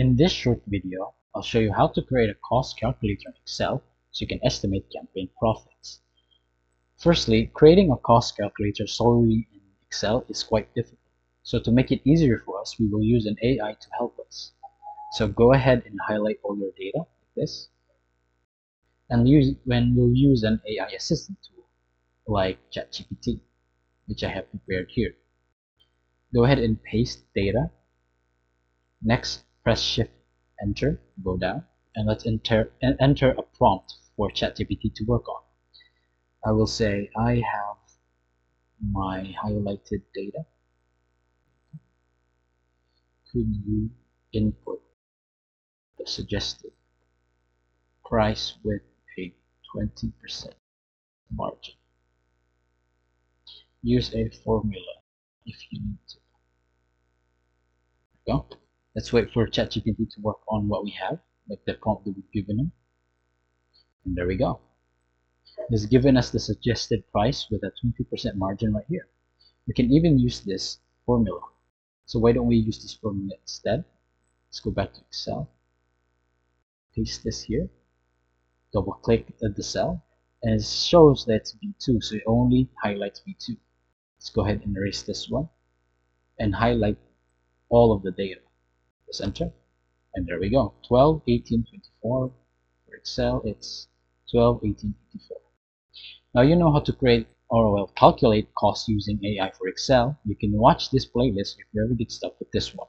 In this short video, I'll show you how to create a cost calculator in Excel so you can estimate campaign profits. Firstly, creating a cost calculator solely in Excel is quite difficult. So to make it easier for us, we will use an AI to help us. So go ahead and highlight all your data like this. And we'll use an AI assistant tool like ChatGPT, which I have prepared here. Go ahead and paste data. Next, press Shift Enter, go down, and let's enter a prompt for ChatGPT to work on. I will say I have my highlighted data. Could you input the suggested price with a 20% margin? Use a formula if you need to. There we go. Let's wait for ChatGPT to work on what we have, like the prompt that we've given him. And there we go. It's given us the suggested price with a 20% margin right here. We can even use this formula. So why don't we use this formula instead? Let's go back to Excel. Paste this here. Double click at the cell. And it shows that it's B2, so it only highlights B2. Let's go ahead and erase this one. And highlight all of the data. Press enter. And there we go. 12, 18, 24. For Excel, it's 12, 18, 84. Now you know how to create or calculate costs using AI for Excel. You can watch this playlist if you ever get stuck with this one.